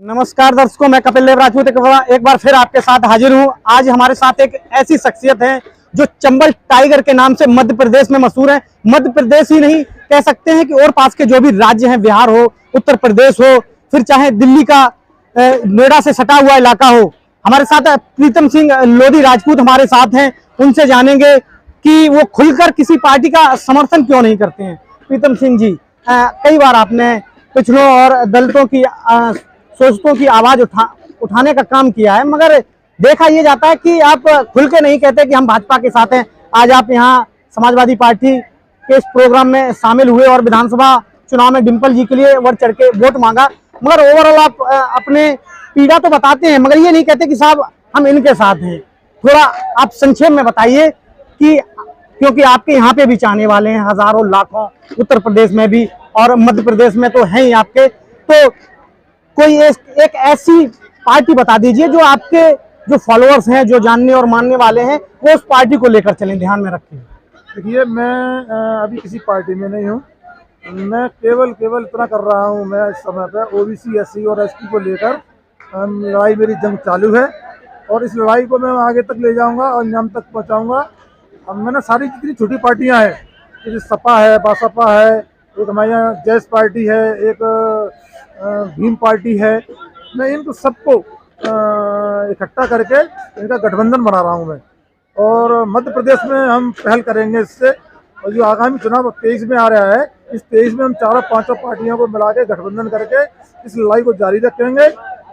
नमस्कार दर्शकों, मैं कपिल देव राजपूत एक बार फिर आपके साथ हाजिर हूं। आज हमारे साथ एक ऐसी शख्सियत है जो चंबल टाइगर के नाम से मध्य प्रदेश में मशहूर है। मध्य प्रदेश ही नहीं कह सकते हैं कि और पास के जो भी राज्य हैं, बिहार हो, उत्तर प्रदेश हो, फिर चाहे दिल्ली का नोएडा से सटा हुआ इलाका हो। हमारे साथ प्रीतम सिंह लोधी राजपूत हमारे साथ हैं। उनसे जानेंगे कि वो खुलकर किसी पार्टी का समर्थन क्यों नहीं करते हैं। प्रीतम सिंह जी, कई बार आपने पिछड़ों और दलितों की सोचतों की आवाज उठाने का काम किया है, मगर देखा यह जाता है कि आप खुल के नहीं कहते कि हम भाजपा के साथ हैं। आज आप यहाँ समाजवादी पार्टी के इस प्रोग्राम में शामिल हुए और विधानसभा चुनाव में डिंपल जी के लिए बढ़ चढ़ के वोट मांगा, मगर ओवरऑल आप अपने पीड़ा तो बताते हैं, मगर ये नहीं कहते कि साहब हम इनके साथ हैं। थोड़ा आप संक्षेप में बताइए कि क्योंकि आपके यहाँ पे भी चाहने वाले हैं हजारों लाखों, उत्तर प्रदेश में भी और मध्य प्रदेश में तो हैं ही आपके। तो कोई एक ऐसी पार्टी बता दीजिए जो आपके जो फॉलोअर्स हैं, जो जानने और मानने वाले हैं, वो उस पार्टी को लेकर चलें, ध्यान में रखें। देखिए, मैं अभी किसी पार्टी में नहीं हूँ। मैं केवल इतना कर रहा हूँ, मैं इस समय पे ओबीसी, एससी और एसटी को लेकर लड़ाई, मेरी जंग चालू है और इस लड़ाई को मैं आगे तक ले जाऊँगा और अंजाम तक पहुँचाऊँगा। अब मैंने सारी जितनी छोटी पार्टियाँ हैं, जैसे सपा है, बासपा है, एक हमारे यहाँ जैस पार्टी है, एक भीम पार्टी है, मैं इनको सबको इकट्ठा करके इनका गठबंधन बना रहा हूँ मैं। और मध्य प्रदेश में हम पहल करेंगे इससे, और जो आगामी चुनाव 23 में आ रहा है, इस 23 में हम चारों पांचों पार्टियों को मिला के गठबंधन करके इस लड़ाई को जारी रखेंगे।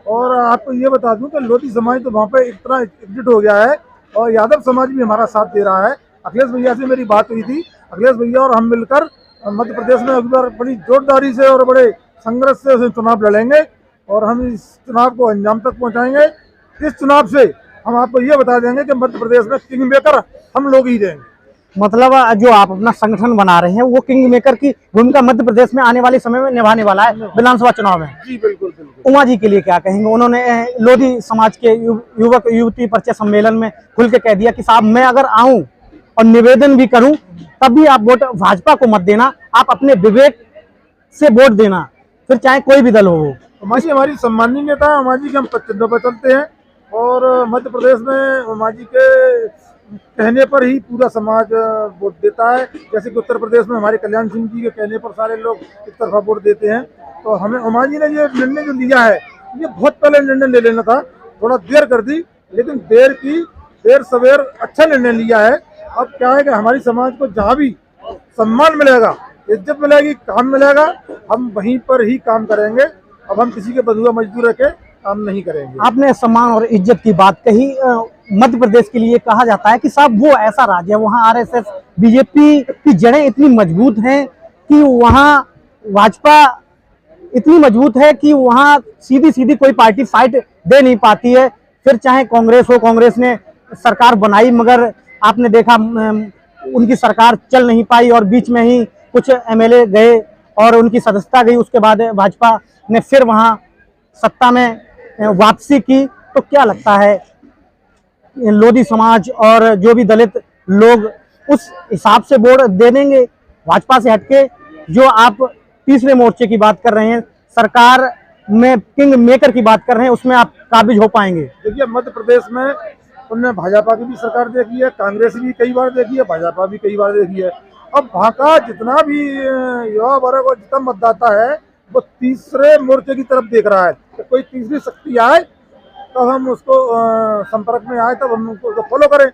और आपको ये बता दूं कि लोधी समाज तो वहाँ पे इतना एकजुट हो गया है और यादव समाज भी हमारा साथ दे रहा है। अखिलेश भैया से मेरी बात हुई थी, अखिलेश भैया और हम मिलकर मध्य प्रदेश में एक बार बड़ी जोरदारी से और बड़े संघर्ष से चुनाव लड़ेंगे और हम इस चुनाव को अंजाम तक पहुंचाएंगे। इस चुनाव से हम आपको ये बता देंगे कि मध्य प्रदेश में किंग मेकर हम लोग ही देंगे। मतलब जो आप अपना संगठन बना रहे हैं वो किंग मेकर की भूमिका मध्य प्रदेश में आने वाले समय में निभाने वाला है विधानसभा चुनाव में। जी बिल्कुल बिल्कुल। उमा जी के लिए क्या कहेंगे? उन्होंने लोधी समाज के युवक युवती परिचय सम्मेलन में खुल के कह दिया कि साहब मैं अगर आऊं और निवेदन भी करूं तब भी आप वोट भाजपा को मत देना, आप अपने विवेक से वोट देना, फिर चाहे कोई भी दल हो। उमा जी हमारी सम्माननीय नेता है, उमा जी के हम पच्चों पर चलते हैं और मध्य प्रदेश में उमा जी के कहने पर ही पूरा समाज वोट देता है। जैसे कि उत्तर प्रदेश में हमारे कल्याण सिंह जी के कहने पर सारे लोग एक तरफा वोट देते हैं। तो हमें उमा जी ने ये निर्णय जो लिया है, ये बहुत पहले निर्णय ले लेना था, थोड़ा देर कर दी, लेकिन देर सवेर अच्छा निर्णय लिया है। अब क्या है कि हमारी समाज को जहाँ भी सम्मान मिलेगा, इज्जत मिलेगी, काम मिलेगा, हम वहीं पर ही काम करेंगे। अब हम किसी के बंधुआ मजदूर रखे काम नहीं करेंगे। आपने सम्मान और इज्जत की बात कही। मध्य प्रदेश के लिए कहा जाता है कि साहब वो ऐसा राज्य है, वहाँ आरएसएस बीजेपी की जड़ें इतनी मजबूत हैं कि वहाँ भाजपा इतनी मजबूत है कि वहाँ सीधी कोई पार्टी फाइट दे नहीं पाती है। फिर चाहे कांग्रेस हो, कांग्रेस ने सरकार बनाई मगर आपने देखा उनकी सरकार चल नहीं पाई और बीच में ही कुछ एमएलए गए और उनकी सदस्यता गई। उसके बाद भाजपा ने फिर वहां सत्ता में वापसी की। तो क्या लगता है लोधी समाज और जो भी दलित लोग उस हिसाब से वोट दे देंगे भाजपा से हटके? जो आप तीसरे मोर्चे की बात कर रहे हैं, सरकार में किंग मेकर की बात कर रहे हैं, उसमें आप काबिज हो पाएंगे? देखिए, मध्य प्रदेश में उन्होंने भाजपा की भी सरकार देखी है, कांग्रेस भी कई बार देखी है, भाजपा भी कई बार देखी है। अब वहाँ का जितना भी युवा वर्ग और जितना मतदाता है वो तीसरे मोर्चे की तरफ देख रहा है कि कोई तीसरी शक्ति आए तब हम उसको संपर्क में आए, तब हम उनको फॉलो करें।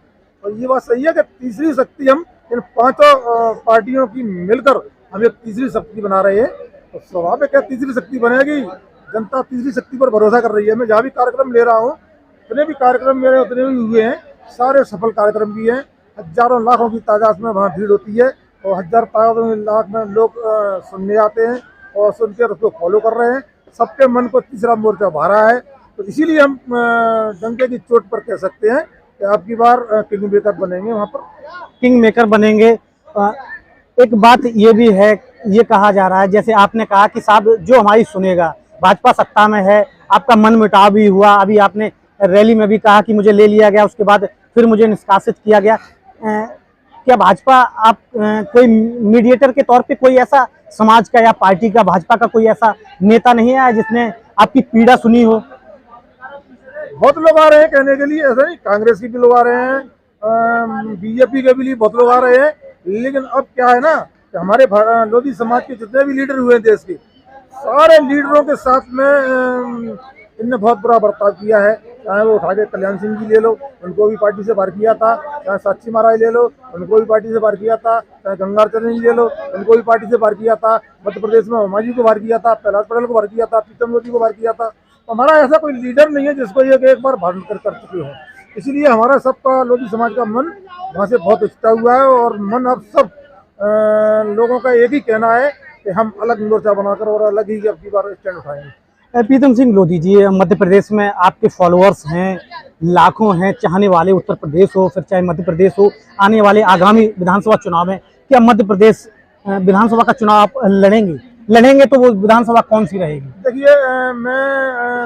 और ये बात सही है कि तीसरी शक्ति हम इन पांचों पार्टियों की मिलकर हम एक तीसरी शक्ति बना रहे हैं। तो स्वाभाविक है तीसरी शक्ति बनेगी, जनता तीसरी शक्ति पर भरोसा कर रही है। मैं जहाँ भी कार्यक्रम ले रहा हूँ, जितने भी कार्यक्रम मेरे उतने भी हुए हैं, सारे सफल कार्यक्रम भी हैं। हजारों लाखों की तादाद में वहाँ भीड़ होती है और हजार लाख में लोग सुनने आते हैं और सुनकर उसको फॉलो कर रहे हैं। सबके मन को तीसरा मोर्चा भरा है। तो इसीलिए हम डंके की चोट पर कह सकते हैं कि अब की बार किंग मेकर बनेंगे, वहाँ पर किंग मेकर बनेंगे। एक बात ये भी है, ये कहा जा रहा है, जैसे आपने कहा कि साहब जो हमारी सुनेगा, भाजपा सत्ता में है, आपका मन मुटाव भी हुआ, अभी आपने रैली में भी कहा कि मुझे ले लिया गया, उसके बाद फिर मुझे निष्कासित किया गया। क्या भाजपा आप कोई मीडिएटर के तौर पे कोई ऐसा समाज का या पार्टी का, भाजपा का कोई ऐसा नेता नहीं है जिसने आपकी पीड़ा सुनी हो? बहुत लोग आ रहे हैं कहने के लिए, ऐसा नहीं, कांग्रेस के भी लोग आ रहे हैं, बीजेपी के भी बहुत लोग आ रहे हैं। लेकिन अब क्या है ना कि हमारे लोधी समाज के जितने भी लीडर हुए देश के, सारे लीडरों के साथ में इनने बहुत बुरा बर्ताव किया है। चाहे वो उठा के कल्याण सिंह जी ले लो, उनको भी पार्टी से बाहर किया था। चाहे साक्षी महाराज ले लो, उनको भी पार्टी से बाहर किया था। चाहे गंगाचरण जी ले लो, उनको भी पार्टी से बाहर किया था। मध्य प्रदेश में उमा जी को बाहर किया था, प्रहलाद पटेल को बाहर किया था, प्रीतम ज्योति को बाहर किया था। तो हमारा ऐसा कोई लीडर नहीं है जिसको ये एक बार बाहर कर चुके हो। इसलिए हमारा सबका लोधी समाज का मन वहाँ से बहुत उछटा हुआ है, और मन अब सब लोगों का एक ही कहना है कि हम अलग मोर्चा बनाकर और अलग ही अब की बार स्टैंड उठाएंगे। प्रीतम सिंह लोधी जी, मध्य प्रदेश में आपके फॉलोअर्स हैं, लाखों हैं चाहने वाले, उत्तर प्रदेश हो फिर चाहे मध्य प्रदेश हो, आने वाले आगामी विधानसभा चुनाव में क्या मध्य प्रदेश विधानसभा का चुनाव आप लड़ेंगे तो वो विधानसभा कौन सी रहेगी? देखिए, मैं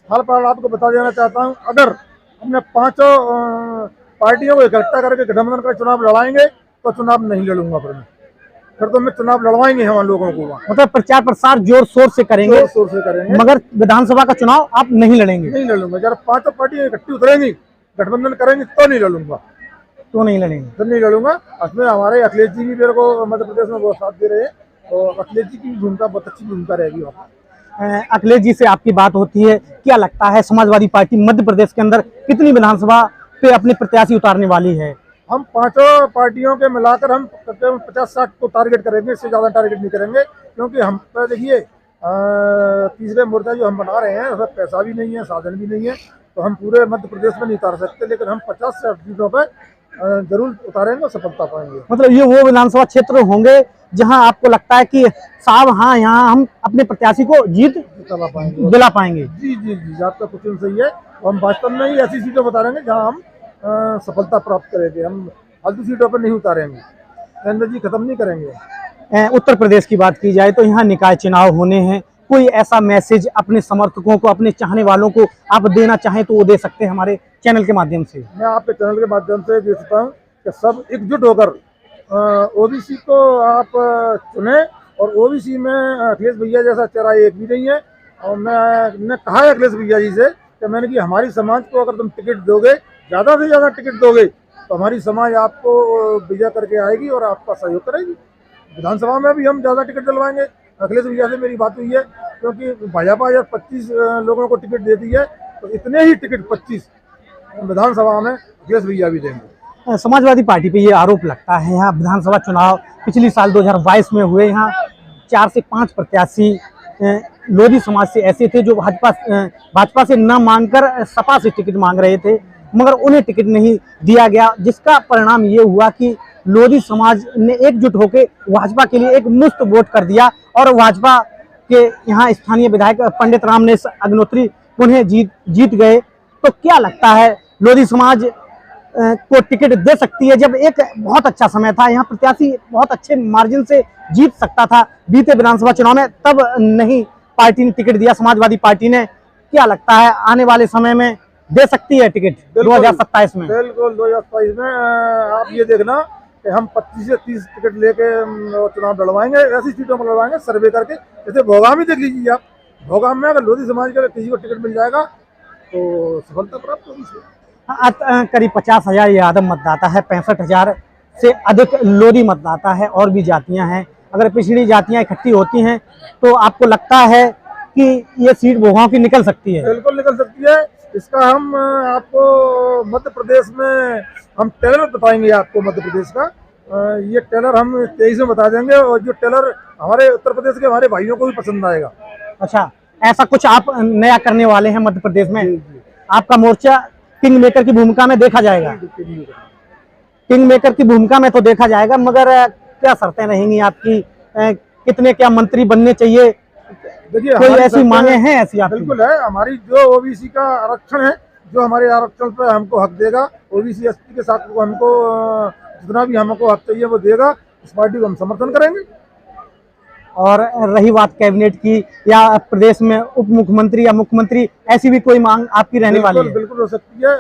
हाल फिलहाल आपको बता देना चाहता हूँ, अगर हमने पांचों पार्टियों को इकट्ठा करके गठबंधन का चुनाव लड़ाएंगे तो चुनाव नहीं लड़ूंगा। फिर तो मैं चुनाव लड़वाएंगे हम लोगों को वहाँ। मतलब प्रचार प्रसार जोर शोर से करेंगे, शोर से करेंगे, मगर विधानसभा का चुनाव आप नहीं लड़ेंगे? नहीं लड़ूंगा। जब पांचों पार्टियां इकट्ठी उतरेंगी, गठबंधन करेंगी, तो नहीं लड़ूंगा। तो नहीं लड़ेंगे? तो नहीं लड़ूंगा। उसमें हमारे अखिलेश जी भी मेरे को मध्य प्रदेश में बहुत साथ दे रहे हैं, और अखिलेश जी की भूमिका बहुत अच्छी भूमिका रहेगी वहाँ। अखिलेश जी से आपकी बात होती है, क्या लगता है समाजवादी पार्टी मध्य प्रदेश के अंदर कितनी विधानसभा पे अपने प्रत्याशी उतारने वाली है? हम पांचों पार्टियों के मिलाकर हम 50-60 को टारगेट करेंगे, इससे ज़्यादा टारगेट नहीं करेंगे। क्योंकि हम देखिए, तीसरे मोर्चा जो हम बना रहे हैं उसमें पैसा भी नहीं है, साधन भी नहीं है, तो हम पूरे मध्य प्रदेश में नहीं उतार सकते। लेकिन हम 50 से 80 सीटों पर जरूर उतारेंगे और सफलता पाएंगे। मतलब ये वो विधानसभा क्षेत्र होंगे जहां आपको लगता है कि साहब हाँ, यहाँ हम अपने प्रत्याशी को जीत दिला पाएंगे? जी जी जी, आपका क्वेश्चन सही है। हम वास्तव में ही ऐसी सीटों पर उतारेंगे जहाँ हम सफलता प्राप्त करेंगे। हम फालतू सीटों पर नहीं उतारेंगे, एनर्जी खत्म नहीं करेंगे। उत्तर प्रदेश की बात की जाए तो यहाँ निकाय चुनाव होने हैं, कोई ऐसा मैसेज अपने समर्थकों को, अपने चाहने वालों को आप देना चाहें तो वो दे सकते हैं हमारे चैनल के माध्यम से? मैं आपके चैनल के माध्यम से दे सकता हूँ कि सब एकजुट होकर ओबीसी को आप चुने, और ओबीसी में अखिलेश भैया जैसा चेहरा एक भी नहीं है। और मैंने कहा है अखिलेश भैया जी से कि मैंने कि हमारी समाज को अगर तुम टिकट दोगे, ज़्यादा से ज़्यादा टिकट दोगे, तो हमारी समाज आपको विजय करके आएगी और आपका सहयोग करेगी। विधानसभा में भी हम ज़्यादा टिकट दिलवाएंगे। अखिलेश भैया से मेरी बात हुई है, क्योंकि भाजपा जब 25 लोगों को टिकट देती है, तो इतने ही टिकट 25 विधानसभा में अखिलेश भैया भी देंगे। समाजवादी पार्टी पे ये आरोप लगता है, यहाँ विधानसभा चुनाव पिछली साल 2022 में हुए, यहाँ 4 से 5 प्रत्याशी लोधी समाज से ऐसे थे जो भाजपा से न मांगकर सपा से टिकट मांग रहे थे, मगर उन्हें टिकट नहीं दिया गया, जिसका परिणाम ये हुआ कि लोधी समाज ने एकजुट होकर भाजपा के लिए एक मुफ्त वोट कर दिया, और भाजपा के यहाँ स्थानीय विधायक पंडित रामनेश अग्निहोत्री उन्हें जीत गए। तो क्या लगता है, लोधी समाज को टिकट दे सकती है? जब एक बहुत अच्छा समय था, यहाँ प्रत्याशी बहुत अच्छे मार्जिन से जीत सकता था बीते विधानसभा चुनाव में, तब नहीं पार्टी ने टिकट दिया समाजवादी पार्टी ने। क्या लगता है आने वाले समय में दे सकती है टिकट 2027 में? बिल्कुल 2027 में आप ये देखना कि हम 25 से 30 टिकट लेके चुनाव लड़वाएंगे, ऐसी सीटों पर लड़वाएंगे सर्वे करके। जैसे भोगाम ही देख लीजिए आप, भोगाम में अगर लोधी समाज के किसी को टिकट मिल जाएगा तो सफलता प्राप्त होगी। करीब 50,000 यादव मतदाता है, 65,000 से अधिक लोधी मतदाता है, और भी जातियां हैं। अगर पिछड़ी जातियां इकट्ठी होती हैं तो आपको लगता है कि ये सीट भोगांव की निकल सकती है? बिल्कुल निकल सकती है। इसका हम आपको मध्य प्रदेश में हम टेलर बताएंगे आपको मध्य प्रदेश का। ये टेलर हम 23 में बता देंगे, और जो टेलर हमारे उत्तर प्रदेश के हमारे भाइयों को भी पसंद आएगा। अच्छा, ऐसा कुछ आप नया करने वाले हैं मध्य प्रदेश में? आपका मोर्चा किंग मेकर की भूमिका में देखा जाएगा? किंग मेकर की भूमिका में तो देखा जाएगा, मगर क्या शर्तें रहेंगी आपकी? कितने क्या मंत्री बनने चाहिए? देखिए, कोई ऐसी मांगे हैं ऐसी आपकी? बिल्कुल है। हमारी जो ओबीसी का आरक्षण है, जो हमारे आरक्षण पे हमको हक देगा, ओबीसी एसटी के साथ हमको जितना भी हमको हक चाहिए वो देगा, इस पार्टी को हम समर्थन करेंगे। और रही बात कैबिनेट की या प्रदेश में उप मुख्यमंत्री या मुख्यमंत्री, ऐसी भी कोई मांग आपकी रहने वाली है? बिल्कुल हो सकती है।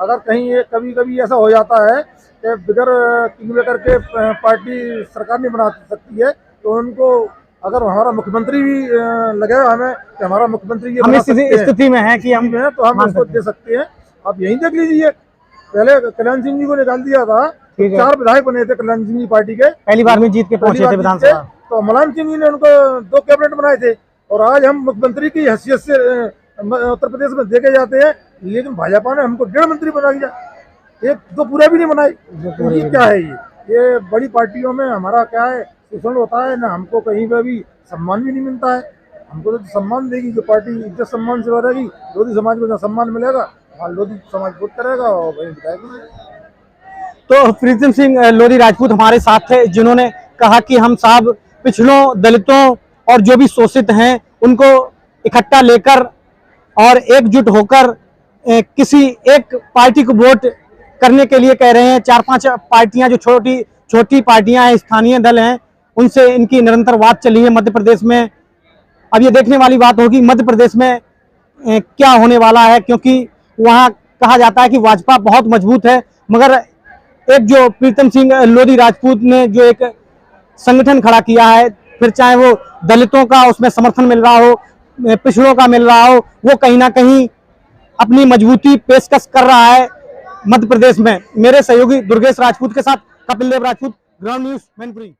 अगर कहीं ये कभी ऐसा हो जाता है कि बिगर किंग मेकर के पार्टी सरकार नहीं बना सकती है, तो उनको अगर हमारा मुख्यमंत्री भी लगे हमें कि हमारा मुख्यमंत्री ये हम बना इस सकते हैं, स्थिति में हैं कि हम में तो हम मान उसको सकते दे सकते हैं। आप यहीं देख लीजिए, पहले कल्याण सिंह जी को निकाल दिया था, ठीक है। 4 विधायक बने थे कल्याण सिंह जी पार्टी के, पहली बार में जीत के पहली पहुंचे थे बार जीत विधानसभा। के, तो मुलायम सिंह जी ने उनको 2 कैबिनेट बनाए थे और आज हम मुख्यमंत्री की हैसियत से उत्तर प्रदेश में देखे जाते हैं, लेकिन भाजपा ने हमको 1.5 मंत्री बना दिया, एक तो पूरा भी नहीं बनाई। तो ये क्या है, ये बड़ी पार्टियों में हमारा क्या है, शोषण होता है ना, हमको कहीं पर भी सम्मान भी नहीं मिलता है। हमको तो सम्मान देगी जो पार्टी इज्जत सम्मान से रहेगी, लोधी समाज को सम्मान मिलेगा, वहाँ लोधी समाज वोट करेगा और वही विधायक। तो प्रीतम सिंह लोधी राजपूत हमारे साथ थे, जिन्होंने कहा कि हम साहब पिछड़ों, दलितों और जो भी शोषित हैं उनको इकट्ठा लेकर और एकजुट होकर किसी एक पार्टी को वोट करने के लिए कह रहे हैं। 4-5 पार्टियां जो छोटी छोटी पार्टियां हैं, स्थानीय दल हैं, उनसे इनकी निरंतर बात चली है मध्य प्रदेश में। अब ये देखने वाली बात होगी मध्य प्रदेश में क्या होने वाला है, क्योंकि वहां कहा जाता है कि भाजपा बहुत मजबूत है, मगर एक जो प्रीतम सिंह लोधी राजपूत ने जो एक संगठन खड़ा किया है, फिर चाहे वो दलितों का उसमें समर्थन मिल रहा हो, पिछड़ों का मिल रहा हो, वो कहीं ना कहीं अपनी मजबूती पेशकश कर रहा है मध्य प्रदेश में। मेरे सहयोगी दुर्गेश राजपूत के साथ कपिल देव राजपूत, ग्राउंड न्यूज मैनपुरी।